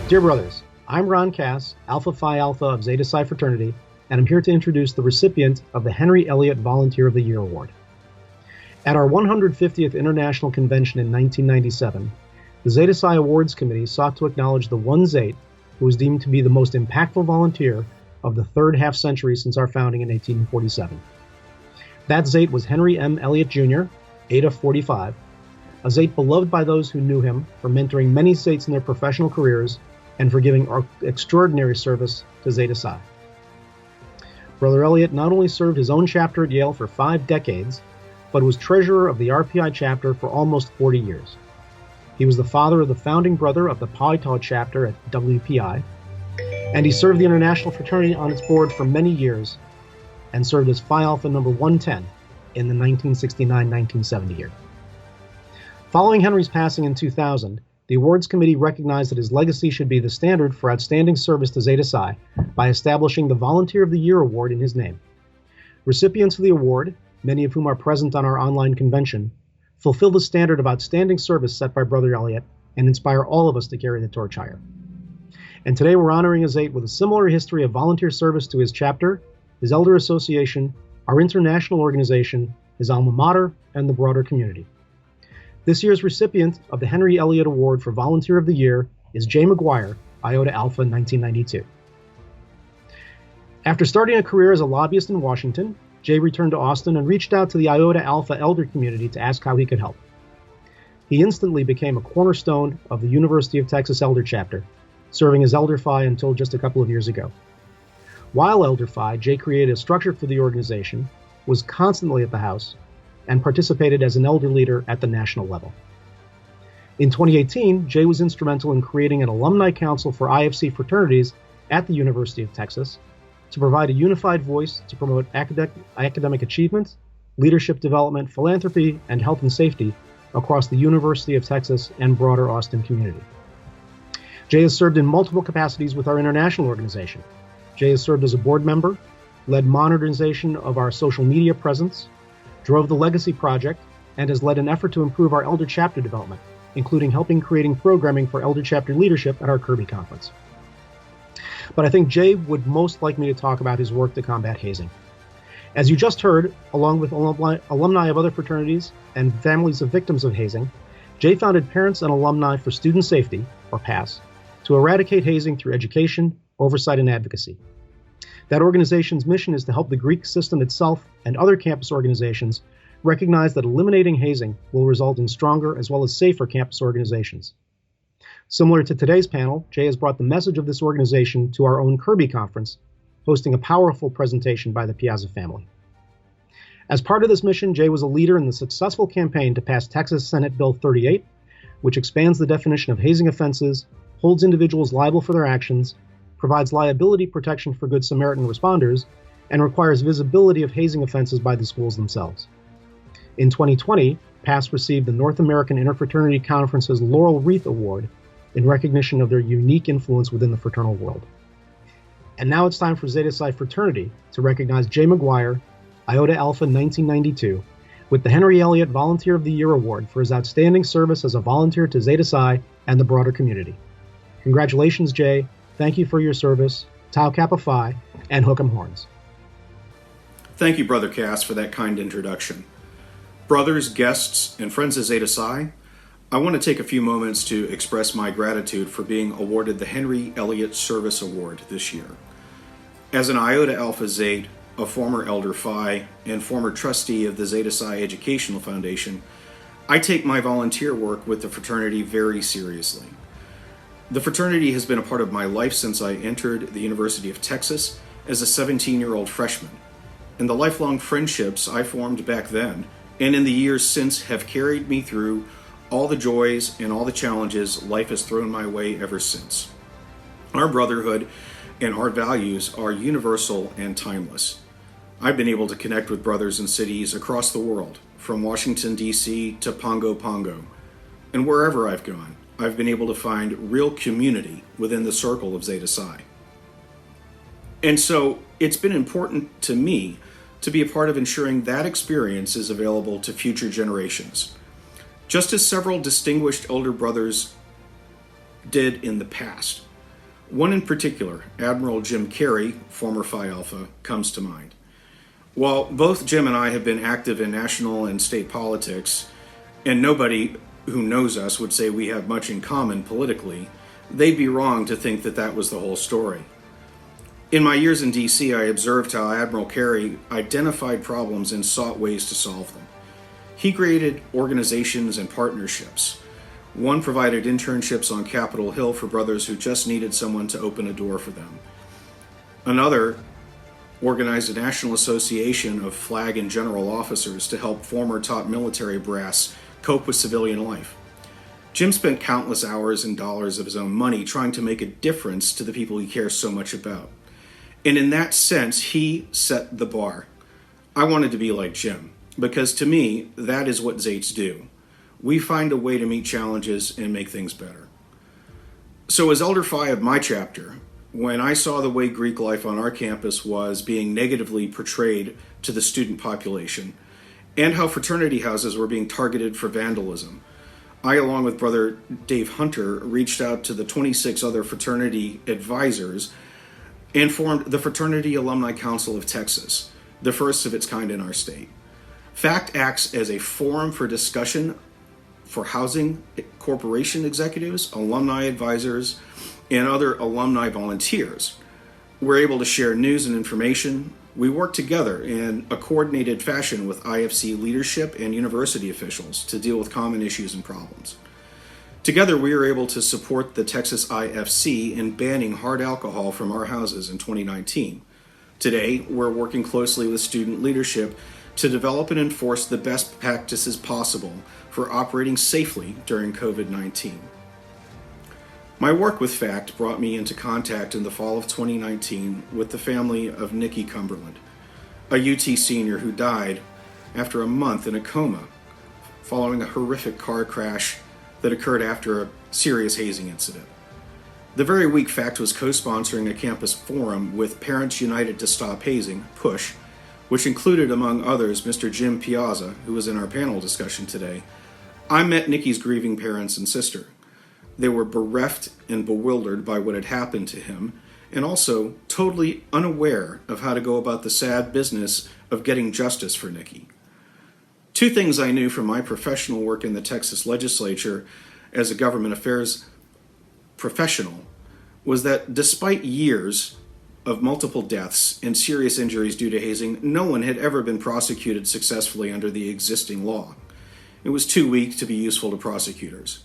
Dear brothers, I'm Ron Cass, Alpha Phi Alpha of Zeta Psi Fraternity, and I'm here to introduce the recipient of the Henry Elliott Volunteer of the Year Award. At our 150th International Convention in 1997, the Zeta Psi Awards Committee sought to acknowledge the one Zate who was deemed to be the most impactful volunteer of the third half-century since our founding in 1847. That Zate was Henry M. Elliott Jr., Ada 45, a Zate beloved by those who knew him for mentoring many Zates in their professional careers and for giving extraordinary service to Zeta Psi. Brother Elliot not only served his own chapter at Yale for 5 decades, but was treasurer of the RPI chapter for almost 40 years. He was the father of the founding brother of the Pi Tau chapter at WPI, and he served the International Fraternity on its board for many years and served as Phi Alpha number 110 in the 1969-1970 year. Following Henry's passing in 2000, the Awards Committee recognized that his legacy should be the standard for outstanding service to Zeta Psi by establishing the Volunteer of the Year Award in his name. Recipients of the award, many of whom are present on our online convention, fulfill the standard of outstanding service set by Brother Elliot and inspire all of us to carry the torch higher. And today we're honoring a Zate with a similar history of volunteer service to his chapter, his elder association, our international organization, his alma mater, and the broader community. This year's recipient of the Henry Elliott Award for Volunteer of the Year is Jay Maguire, Iota Alpha 1992. After starting a career as a lobbyist in Washington, Jay returned to Austin and reached out to the Iota Alpha elder community to ask how he could help. He instantly became a cornerstone of the University of Texas Elder Chapter, serving as Elder Phi until just a couple of years ago. While Elder Phi, Jay created a structure for the organization, was constantly at the house, and participated as an elder leader at the national level. In 2018, Jay was instrumental in creating an alumni council for IFC fraternities at the University of Texas to provide a unified voice to promote academic achievement, leadership development, philanthropy, and health and safety across the University of Texas and broader Austin community. Jay has served in multiple capacities with our international organization. Jay has served as a board member, led modernization of our social media presence, drove the Legacy Project, and has led an effort to improve our Elder Chapter development, including helping creating programming for Elder Chapter leadership at our Kirby conference. But I think Jay would most like me to talk about his work to combat hazing. As you just heard, along with alumni of other fraternities and families of victims of hazing, Jay founded Parents and Alumni for Student Safety, or PASS, to eradicate hazing through education, oversight, and advocacy. That organization's mission is to help the Greek system itself and other campus organizations recognize that eliminating hazing will result in stronger as well as safer campus organizations. Similar to today's panel, Jay has brought the message of this organization to our own Kirby conference, hosting a powerful presentation by the Piazza family. As part of this mission, Jay was a leader in the successful campaign to pass Texas Senate Bill 38, which expands the definition of hazing offenses, holds individuals liable for their actions, provides liability protection for Good Samaritan responders, and requires visibility of hazing offenses by the schools themselves. In 2020, PASS received the North American Interfraternity Conference's Laurel Wreath Award in recognition of their unique influence within the fraternal world. And now it's time for Zeta Psi Fraternity to recognize Jay Maguire, Iota Alpha 1992, with the Henry Elliott Volunteer of the Year Award for his outstanding service as a volunteer to Zeta Psi and the broader community. Congratulations, Jay. Thank you for your service. Tau Kappa Phi, and hook 'em horns. Thank you, Brother Cass, for that kind introduction. Brothers, guests, and friends of Zeta Psi, I want to take a few moments to express my gratitude for being awarded the Henry Elliott Service Award this year. As an Iota Alpha Zate, a former Elder Phi, and former trustee of the Zeta Psi Educational Foundation, I take my volunteer work with the fraternity very seriously. The fraternity has been a part of my life since I entered the University of Texas as a 17-year-old freshman, and the lifelong friendships I formed back then and in the years since have carried me through all the joys and all the challenges life has thrown my way ever since. Our brotherhood and our values are universal and timeless. I've been able to connect with brothers in cities across the world, from Washington, D.C. to Pongo Pongo, and wherever I've gone, I've been able to find real community within the circle of Zeta Psi. And so it's been important to me to be a part of ensuring that experience is available to future generations. Just as several distinguished elder brothers did in the past, One in particular, Admiral Jim Carey, former Phi Alpha, comes to mind. While both Jim and I have been active in national and state politics, and nobody who knows us would say we have much in common politically, they'd be wrong to think that that was the whole story. In my years in D.C., I observed how Admiral Carey identified problems and sought ways to solve them. He created organizations and partnerships. One provided internships on Capitol Hill for brothers who just needed someone to open a door for them. Another organized a national association of flag and general officers to help former top military brass cope with civilian life. Jim spent countless hours and dollars of his own money trying to make a difference to the people he cares so much about. And in that sense, he set the bar. I wanted to be like Jim, because to me, that is what Zates do. We find a way to meet challenges and make things better. So as Elder Phi of my chapter, when I saw the way Greek life on our campus was being negatively portrayed to the student population, and how fraternity houses were being targeted for vandalism, I, along with Brother Dave Hunter, reached out to the 26 other fraternity advisors and formed the Fraternity Alumni Council of Texas, the first of its kind in our state. FACT acts as a forum for discussion for housing corporation executives, alumni advisors, and other alumni volunteers. We're able to share news and information. We work together in a coordinated fashion with IFC leadership and university officials to deal with common issues and problems. Together, we were able to support the Texas IFC in banning hard alcohol from our houses in 2019. Today, we're working closely with student leadership to develop and enforce the best practices possible for operating safely during COVID-19. My work with FACT brought me into contact in the fall of 2019 with the family of Nikki Cumberland, a UT senior who died after a month in a coma following a horrific car crash that occurred after a serious hazing incident. The very week FACT was co-sponsoring a campus forum with Parents United to Stop Hazing, PUSH, which included, among others, Mr. Jim Piazza, who was in our panel discussion today. I met Nikki's grieving parents and sister. They were bereft and bewildered by what had happened to him, and also totally unaware of how to go about the sad business of getting justice for Nikki. Two things I knew from my professional work in the Texas legislature as a government affairs professional was that despite years of multiple deaths and serious injuries due to hazing, no one had ever been prosecuted successfully under the existing law. It was too weak to be useful to prosecutors.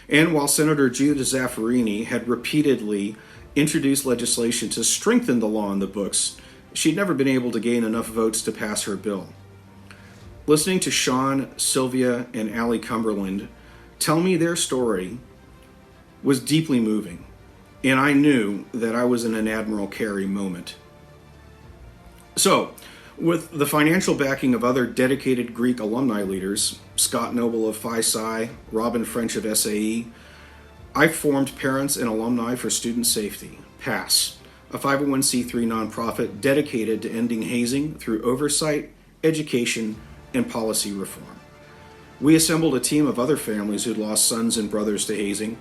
And while Senator Judah Zaffarini had repeatedly introduced legislation to strengthen the law in the books, she'd never been able to gain enough votes to pass her bill. Listening to Sean, Sylvia, and Allie Cumberland tell me their story was deeply moving, and I knew that I was in an Admiral Carey moment. So, with the financial backing of other dedicated Greek alumni leaders, Scott Noble of Phi Psi, Robin French of SAE, I formed Parents and Alumni for Student Safety, PASS, a 501c3 nonprofit dedicated to ending hazing through oversight, education, and policy reform. We assembled a team of other families who'd lost sons and brothers to hazing,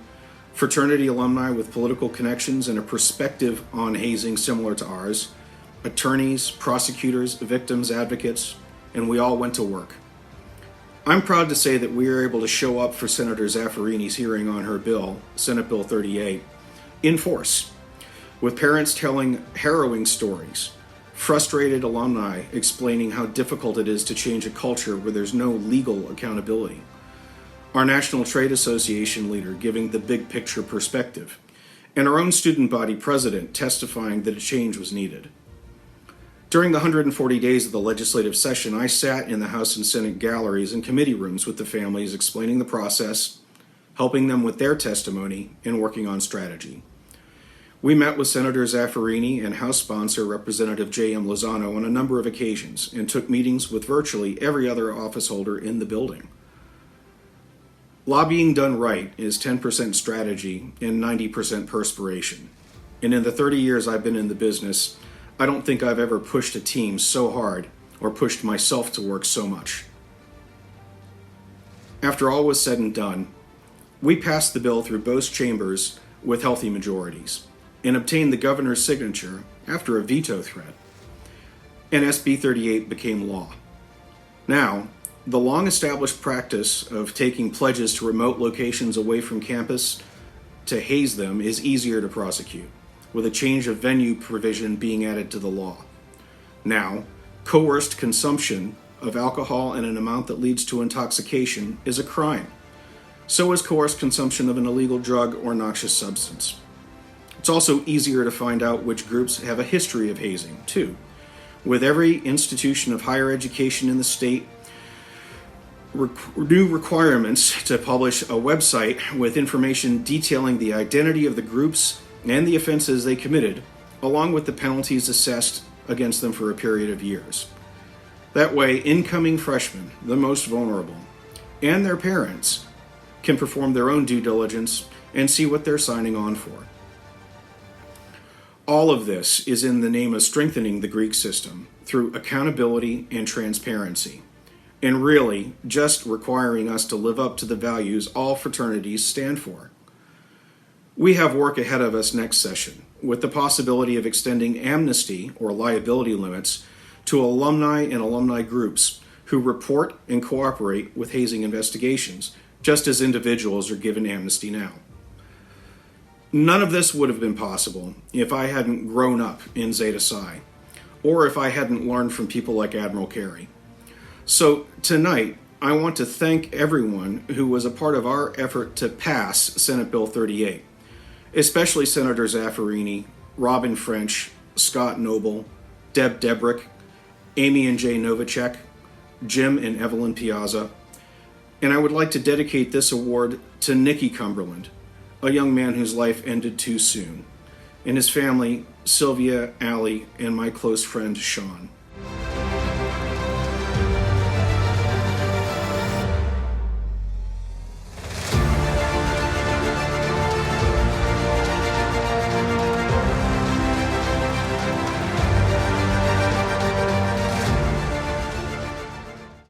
fraternity alumni with political connections and a perspective on hazing similar to ours, attorneys, prosecutors, victims, advocates, and we all went to work. I'm proud to say that we were able to show up for Senator Zaffarini's hearing on her bill, Senate Bill 38, in force, with parents telling harrowing stories, frustrated alumni explaining how difficult it is to change a culture where there's no legal accountability, our National Trade Association leader giving the big picture perspective, and our own student body president testifying that a change was needed. During the 140 days of the legislative session, I sat in the House and Senate galleries and committee rooms with the families, explaining the process, helping them with their testimony, and working on strategy. We met with Senator Zaffarini and House sponsor Representative J.M. Lozano on a number of occasions and took meetings with virtually every other office holder in the building. Lobbying done right is 10% strategy and 90% perspiration. And in the 30 years I've been in the business, I don't think I've ever pushed a team so hard or pushed myself to work so much. After all was said and done, we passed the bill through both chambers with healthy majorities. and obtained the governor's signature after a veto threat, and SB 38 became law. Now, the long-established practice of taking pledges to remote locations away from campus to haze them is easier to prosecute, with a change of venue provision being added to the law. Now, coerced consumption of alcohol in an amount that leads to intoxication is a crime. So is coerced consumption of an illegal drug or noxious substance. It's also easier to find out which groups have a history of hazing, too, with every institution of higher education in the state new requirements to publish a website with information detailing the identity of the groups and the offenses they committed, along with the penalties assessed against them for a period of years. That way, incoming freshmen, the most vulnerable, and their parents can perform their own due diligence and see what they're signing on for. All of this is in the name of strengthening the Greek system through accountability and transparency, and really just requiring us to live up to the values all fraternities stand for. We have work ahead of us next session, with the possibility of extending amnesty or liability limits to alumni and alumni groups who report and cooperate with hazing investigations, just as individuals are given amnesty now. None of this would have been possible if I hadn't grown up in Zeta Psi, or if I hadn't learned from people like Admiral Carey. So tonight, I want to thank everyone who was a part of our effort to pass Senate Bill 38, especially Senators Zaffarini, Robin French, Scott Noble, Deb Debrick, Amy and Jay Novacek, Jim and Evelyn Piazza, and I would like to dedicate this award to Nicky Cumberland, a young man whose life ended too soon, and his family, Sylvia, Allie, and my close friend, Sean.